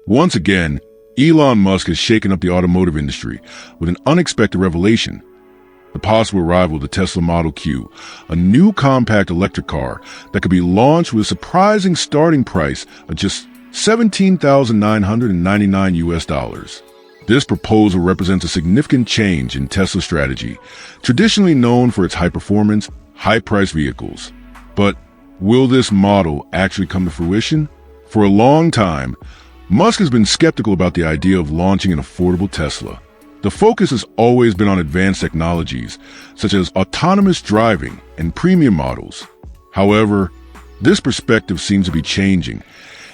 Once again, Elon Musk has shaken up the automotive industry with an unexpected revelation: the possible arrival of the Tesla Model Q, a new compact electric car that could be launched with a surprising starting price of just $17,999. This proposal represents a significant change in Tesla's strategy, traditionally known for its high-performance, high-priced vehicles. But will this model actually come to fruition? For a long time, Musk has been skeptical about the idea of launching an affordable Tesla. The focus has always been on advanced technologies, such as autonomous driving and premium models. However, this perspective seems to be changing,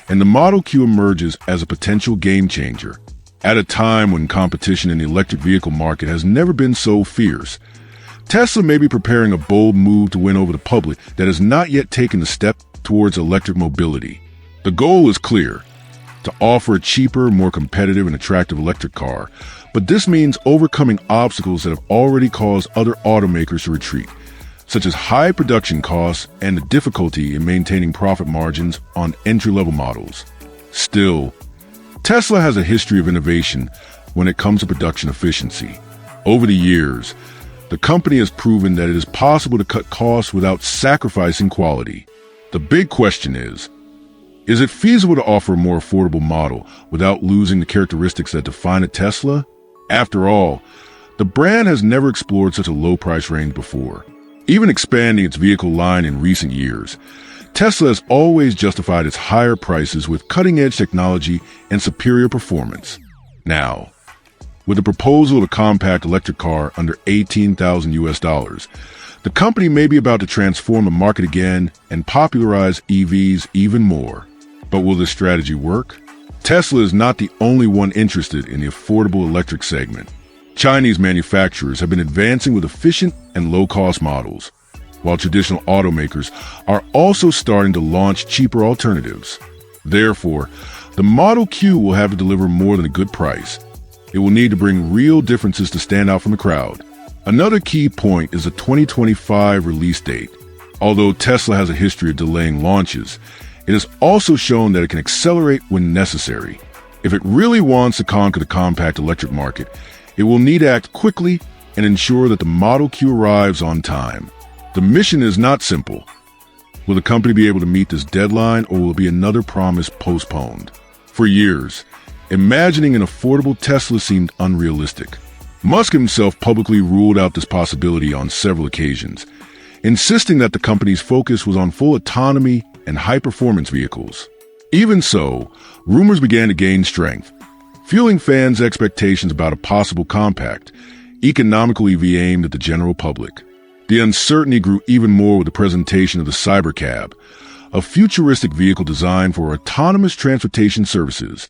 and the Model Q emerges as a potential game-changer. At a time when competition in the electric vehicle market has never been so fierce, Tesla may be preparing a bold move to win over the public that has not yet taken a step towards electric mobility. The goal is clear: to offer a cheaper, more competitive and attractive electric car, but this means overcoming obstacles that have already caused other automakers to retreat, such as high production costs and the difficulty in maintaining profit margins on entry-level models. Still, Tesla has a history of innovation when it comes to production efficiency. Over the years, the company has proven that it is possible to cut costs without sacrificing quality. The big question is it feasible to offer a more affordable model without losing the characteristics that define a Tesla? After all, the brand has never explored such a low price range before. Even expanding its vehicle line in recent years, Tesla has always justified its higher prices with cutting-edge technology and superior performance. Now, with the proposal of a compact electric car under $18,000, the company may be about to transform the market again and popularize EVs even more. But will this strategy work? Tesla is not the only one interested in the affordable electric segment. Chinese manufacturers have been advancing with efficient and low-cost models, while traditional automakers are also starting to launch cheaper alternatives. Therefore, the Model Q will have to deliver more than a good price. It will need to bring real differences to stand out from the crowd. Another key point is the 2025 release date. Although Tesla has a history of delaying launches, it has also shown that it can accelerate when necessary. If it really wants to conquer the compact electric market, it will need to act quickly and ensure that the Model Q arrives on time. The mission is not simple. Will the company be able to meet this deadline, or will it be another promise postponed? For years, imagining an affordable Tesla seemed unrealistic. Musk himself publicly ruled out this possibility on several occasions, insisting that the company's focus was on full autonomy and high-performance vehicles. Even so, rumors began to gain strength, fueling fans' expectations about a possible compact, economical EV aimed at the general public. The uncertainty grew even more with the presentation of the Cybercab, a futuristic vehicle designed for autonomous transportation services,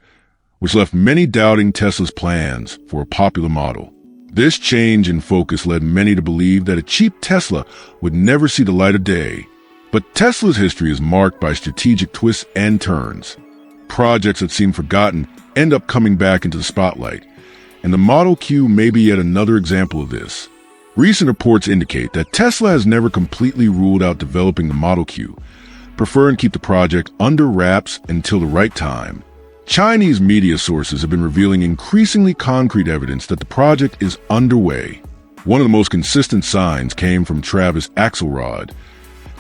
which left many doubting Tesla's plans for a popular model. This change in focus led many to believe that a cheap Tesla would never see the light of day. But Tesla's history is marked by strategic twists and turns. Projects that seem forgotten end up coming back into the spotlight, and the Model Q may be yet another example of this. Recent reports indicate that Tesla has never completely ruled out developing the Model Q, preferring to keep the project under wraps until the right time. Chinese media sources have been revealing increasingly concrete evidence that the project is underway. One of the most consistent signs came from Travis Axelrod,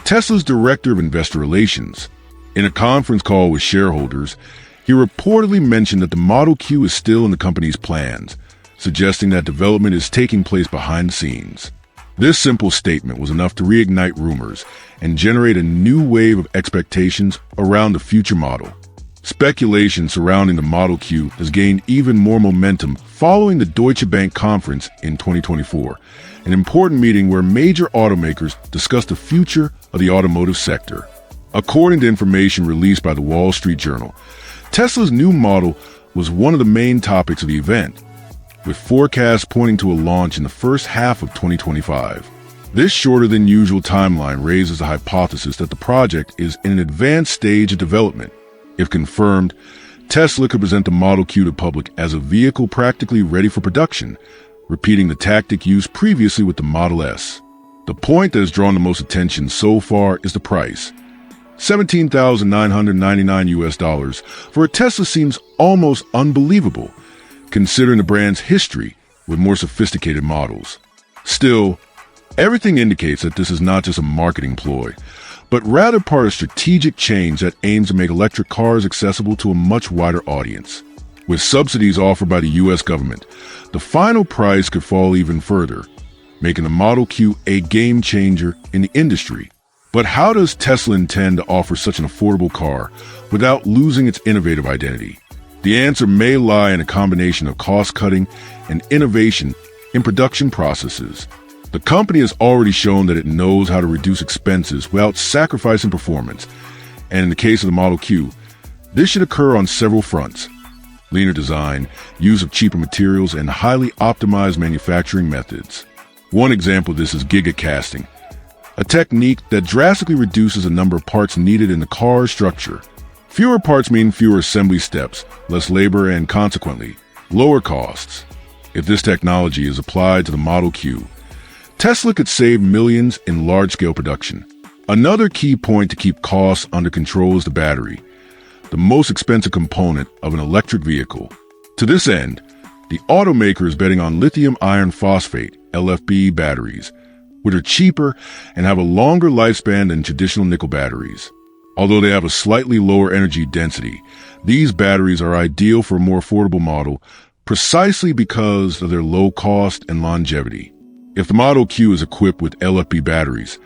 Tesla's director of investor relations. In a conference call with shareholders, he reportedly mentioned that the Model Q is still in the company's plans, suggesting that development is taking place behind the scenes. This simple statement was enough to reignite rumors and generate a new wave of expectations around the future model. Speculation surrounding the Model Q has gained even more momentum following the Deutsche Bank conference in 2024, an important meeting where major automakers discussed the future of the automotive sector. According to information released by the Wall Street Journal, Tesla's new model was one of the main topics of the event, with forecasts pointing to a launch in the first half of 2025. This shorter than usual timeline raises the hypothesis that the project is in an advanced stage of development. If confirmed, Tesla could present the Model Q to the public as a vehicle practically ready for production, repeating the tactic used previously with the Model S. The point that has drawn the most attention so far is the price. $17,999 US for a Tesla seems almost unbelievable, considering the brand's history with more sophisticated models. Still, everything indicates that this is not just a marketing ploy, but rather part of a strategic change that aims to make electric cars accessible to a much wider audience. With subsidies offered by the US government, the final price could fall even further, making the Model Q a game changer in the industry. But how does Tesla intend to offer such an affordable car without losing its innovative identity? The answer may lie in a combination of cost-cutting and innovation in production processes. The company has already shown that it knows how to reduce expenses without sacrificing performance, and in the case of the Model Q, this should occur on several fronts: leaner design, use of cheaper materials, and highly optimized manufacturing methods. One example of this is gigacasting, a technique that drastically reduces the number of parts needed in the car's structure. Fewer parts mean fewer assembly steps, less labor, and consequently, lower costs. If this technology is applied to the Model Q, Tesla could save millions in large-scale production. Another key point to keep costs under control is the battery, the most expensive component of an electric vehicle. To this end, the automaker is betting on lithium iron phosphate, LFP batteries, which are cheaper and have a longer lifespan than traditional nickel batteries. Although they have a slightly lower energy density, these batteries are ideal for a more affordable model precisely because of their low cost and longevity. If the Model Q is equipped with LFP batteries,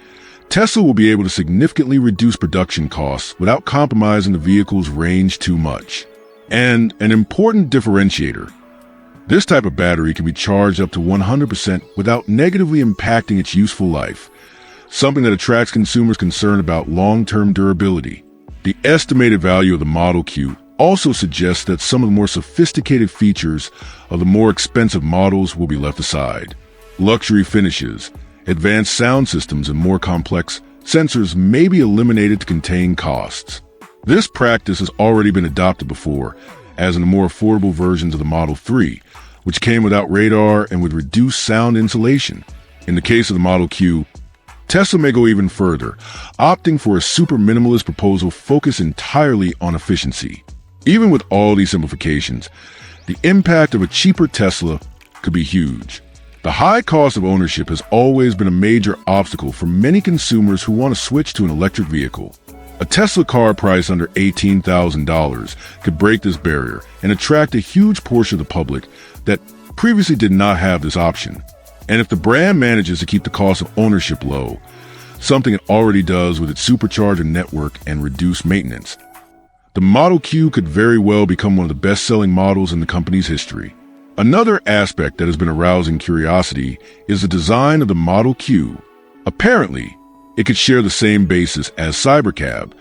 Tesla will be able to significantly reduce production costs without compromising the vehicle's range too much. And an important differentiator: this type of battery can be charged up to 100% without negatively impacting its useful life, something that attracts consumers concerned about long-term durability. The estimated value of the Model Q also suggests that some of the more sophisticated features of the more expensive models will be left aside. Luxury finishes, advanced sound systems, and more complex sensors may be eliminated to contain costs. This practice has already been adopted before, as in the more affordable versions of the Model 3, which came without radar and with reduced sound insulation. In the case of the Model Q, Tesla may go even further, opting for a super minimalist proposal focused entirely on efficiency. Even with all these simplifications, the impact of a cheaper Tesla could be huge. The high cost of ownership has always been a major obstacle for many consumers who want to switch to an electric vehicle. A Tesla car priced under $18,000 could break this barrier and attract a huge portion of the public that previously did not have this option. And if the brand manages to keep the cost of ownership low, something it already does with its supercharger network and reduced maintenance, the Model Q could very well become one of the best-selling models in the company's history. Another aspect that has been arousing curiosity is the design of the Model Q. Apparently, it could share the same basis as Cybercab,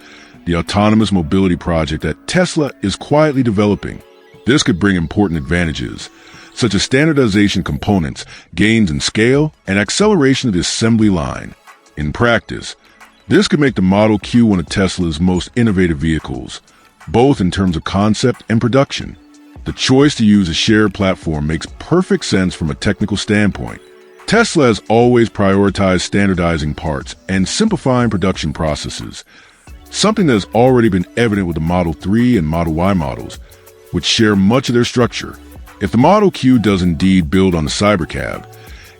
the autonomous mobility project that Tesla is quietly developing. This could bring important advantages, such as standardization components, gains in scale, and acceleration of the assembly line. In practice, this could make the Model Q one of Tesla's most innovative vehicles, both in terms of concept and production. The choice to use a shared platform makes perfect sense from a technical standpoint. Tesla has always prioritized standardizing parts and simplifying production processes, something that has already been evident with the Model 3 and Model Y models, which share much of their structure. If the Model Q does indeed build on the Cybercab,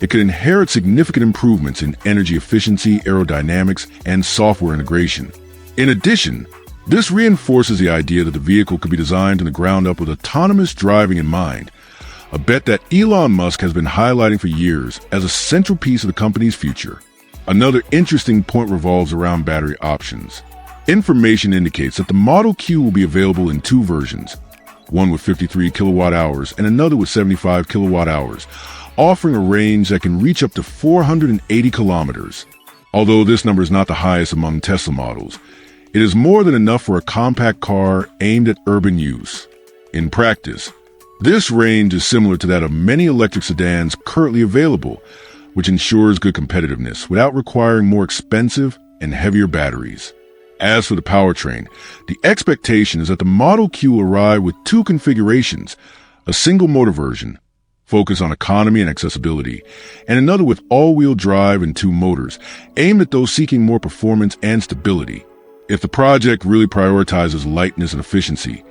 it could inherit significant improvements in energy efficiency, aerodynamics, and software integration. In addition, this reinforces the idea that the vehicle could be designed from the ground up with autonomous driving in mind, a bet that Elon Musk has been highlighting for years as a central piece of the company's future. Another interesting point revolves around battery options. Information indicates that the Model Q will be available in two versions, one with 53 kilowatt hours and another with 75 kilowatt hours, offering a range that can reach up to 480 kilometers. Although this number is not the highest among Tesla models, it is more than enough for a compact car aimed at urban use. In practice, this range is similar to that of many electric sedans currently available, which ensures good competitiveness without requiring more expensive and heavier batteries. As for the powertrain, the expectation is that the Model Q will arrive with two configurations, a single motor version, focused on economy and accessibility, and another with all-wheel drive and two motors, aimed at those seeking more performance and stability. If the project really prioritizes lightness and efficiency,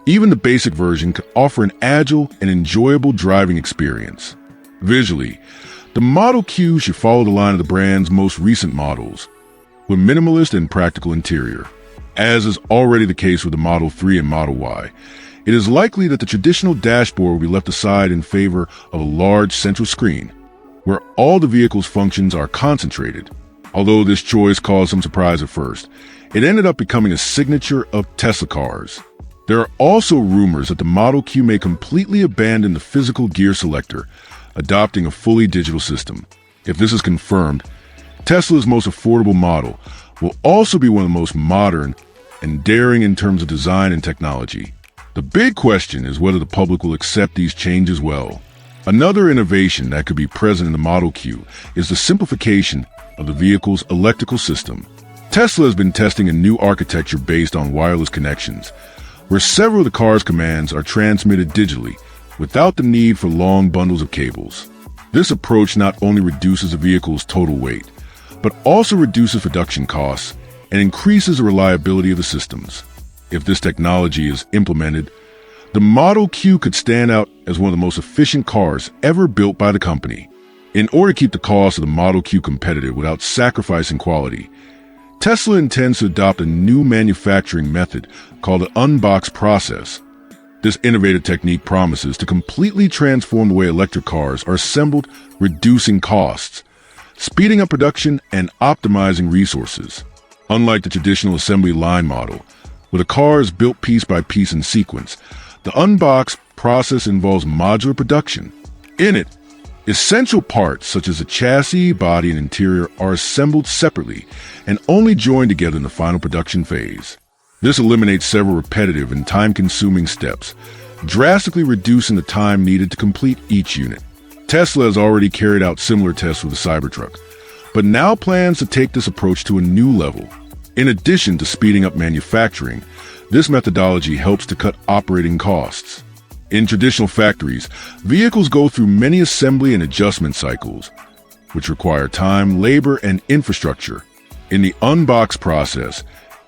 even the basic version could offer an agile and enjoyable driving experience. Visually, the Model Q should follow the line of the brand's most recent models, with minimalist and practical interior. As is already the case with the Model 3 and Model Y, it is likely that the traditional dashboard will be left aside in favor of a large central screen, where all the vehicle's functions are concentrated. Although this choice caused some surprise at first, it ended up becoming a signature of Tesla cars. There are also rumors that the Model Q may completely abandon the physical gear selector, adopting a fully digital system. If this is confirmed, Tesla's most affordable model will also be one of the most modern and daring in terms of design and technology. The big question is whether the public will accept these changes well. Another innovation that could be present in the Model Q is the simplification of the vehicle's electrical system. Tesla has been testing a new architecture based on wireless connections, where several of the car's commands are transmitted digitally without the need for long bundles of cables. This approach not only reduces the vehicle's total weight, but also reduces production costs and increases the reliability of the systems. If this technology is implemented, the Model Q could stand out as one of the most efficient cars ever built by the company. In order to keep the cost of the Model Q competitive without sacrificing quality, Tesla intends to adopt a new manufacturing method called the unbox process. This innovative technique promises to completely transform the way electric cars are assembled, reducing costs, speeding up production, and optimizing resources. Unlike the traditional assembly line model, where the car is built piece by piece in sequence, the unbox process involves modular production. In it, essential parts such as the chassis, body, and interior are assembled separately and only joined together in the final production phase. This eliminates several repetitive and time-consuming steps, drastically reducing the time needed to complete each unit. Tesla has already carried out similar tests with the Cybertruck, but now plans to take this approach to a new level. In addition to speeding up manufacturing, this methodology helps to cut operating costs. In traditional factories, vehicles go through many assembly and adjustment cycles, which require time, labor, and infrastructure. In the unbox process,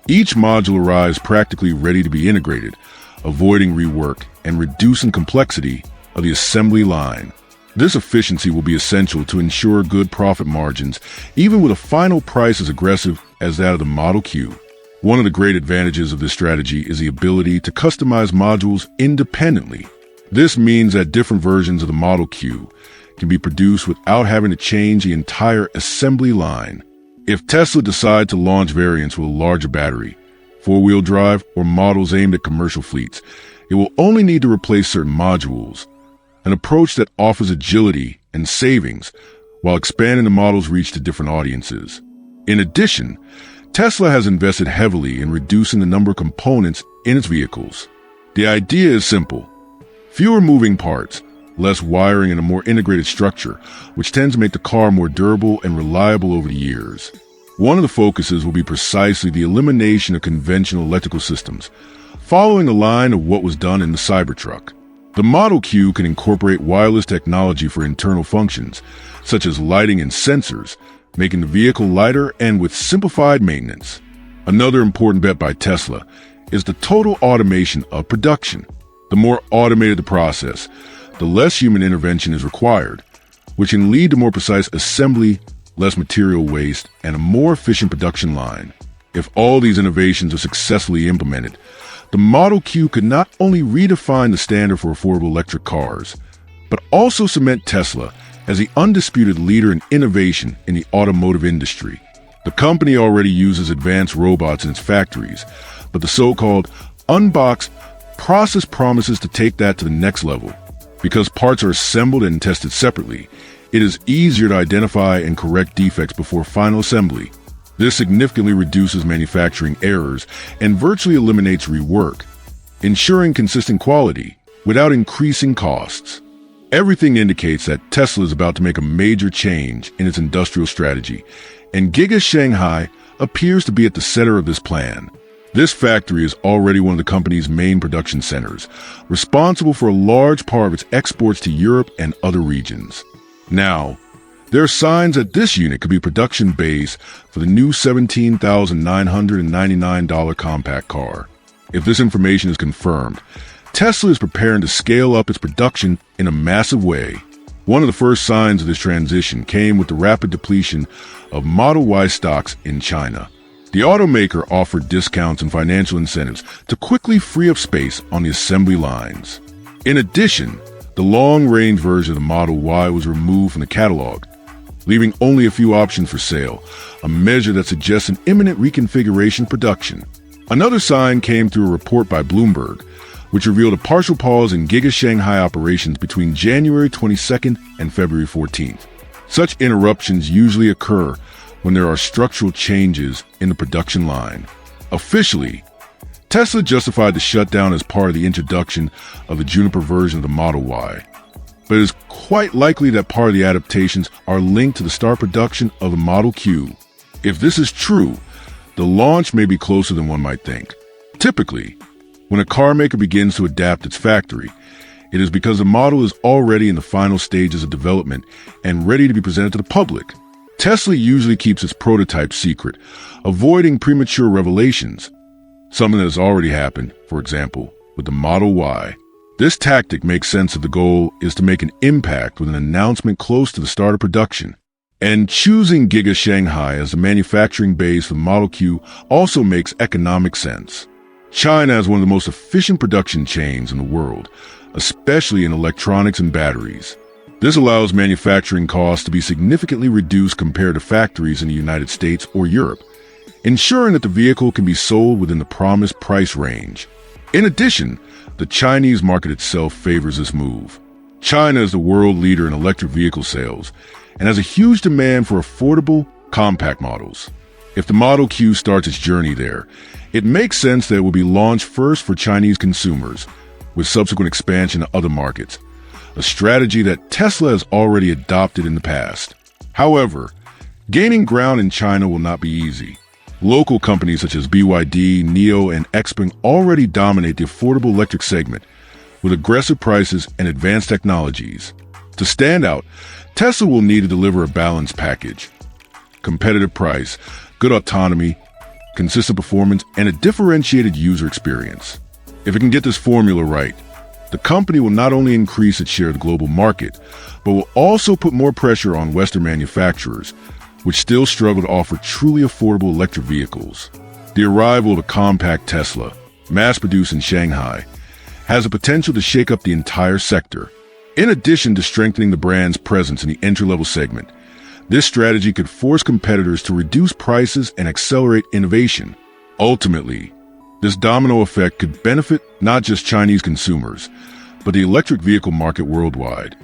each module arrives practically ready to be integrated, avoiding rework and reducing complexity of the assembly line. This efficiency will be essential to ensure good profit margins, even with a final price as aggressive as that of the Model Q. One of the great advantages of this strategy is the ability to customize modules independently. This means that different versions of the Model Q can be produced without having to change the entire assembly line. If Tesla decides to launch variants with a larger battery, four-wheel drive, or models aimed at commercial fleets, it will only need to replace certain modules, an approach that offers agility and savings while expanding the model's reach to different audiences. In addition, Tesla has invested heavily in reducing the number of components in its vehicles. The idea is simple: fewer moving parts, less wiring, and a more integrated structure, which tends to make the car more durable and reliable over the years. One of the focuses will be precisely the elimination of conventional electrical systems, following the line of what was done in the Cybertruck. The Model Q can incorporate wireless technology for internal functions, such as lighting and sensors, making the vehicle lighter and with simplified maintenance. Another important bet by Tesla is the total automation of production. The more automated the process, the less human intervention is required, which can lead to more precise assembly, less material waste, and a more efficient production line. If all these innovations are successfully implemented, the Model Q could not only redefine the standard for affordable electric cars, but also cement Tesla as the undisputed leader in innovation in the automotive industry. The company already uses advanced robots in its factories, but the so-called unbox process promises to take that to the next level. Because parts are assembled and tested separately, it is easier to identify and correct defects before final assembly. This significantly reduces manufacturing errors and virtually eliminates rework, ensuring consistent quality without increasing costs. Everything indicates that Tesla is about to make a major change in its industrial strategy, and Giga Shanghai appears to be at the center of this plan. This factory is already one of the company's main production centers, responsible for a large part of its exports to Europe and other regions. Now, There are signs that this unit could be production base for the new $17,999 compact car. If this information is confirmed, Tesla is preparing to scale up its production in a massive way. One of the first signs of this transition came with the rapid depletion of Model Y stocks in China. The automaker offered discounts and financial incentives to quickly free up space on the assembly lines. In addition, the long-range version of the Model Y was removed from the catalog, leaving only a few options for sale, a measure that suggests an imminent reconfiguration production. Another sign came through a report by Bloomberg, which revealed a partial pause in Giga Shanghai operations between January 22nd and February 14th. Such interruptions usually occur when there are structural changes in the production line. Officially, Tesla justified the shutdown as part of the introduction of the Juniper version of the Model Y. But it is quite likely that part of the adaptations are linked to the start production of the Model Q. If this is true, the launch may be closer than one might think. Typically, when a car maker begins to adapt its factory, it is because the model is already in the final stages of development and ready to be presented to the public. Tesla usually keeps its prototype secret, avoiding premature revelations, something that has already happened, for example, with the Model Y. This tactic makes sense if the goal is to make an impact with an announcement close to the start of production. And choosing Giga Shanghai as the manufacturing base for the Model Q also makes economic sense. China has one of the most efficient production chains in the world, especially in electronics and batteries. This allows manufacturing costs to be significantly reduced compared to factories in the United States or Europe, ensuring that the vehicle can be sold within the promised price range. In addition, the Chinese market itself favors this move. China is the world leader in electric vehicle sales and has a huge demand for affordable, compact models. If the Model Q starts its journey there, it makes sense that it will be launched first for Chinese consumers, with subsequent expansion to other markets, a strategy that Tesla has already adopted in the past. However, gaining ground in China will not be easy. Local companies such as BYD, NIO, and XPeng already dominate the affordable electric segment, with aggressive prices and advanced technologies. To stand out, Tesla will need to deliver a balanced package: competitive price, good autonomy, consistent performance, and a differentiated user experience. If it can get this formula right, the company will not only increase its share of the global market, but will also put more pressure on Western manufacturers, which still struggle to offer truly affordable electric vehicles. The arrival of a compact Tesla, mass-produced in Shanghai, has the potential to shake up the entire sector. In addition to strengthening the brand's presence in the entry-level segment, this strategy could force competitors to reduce prices and accelerate innovation. Ultimately, this domino effect could benefit not just Chinese consumers, but the electric vehicle market worldwide.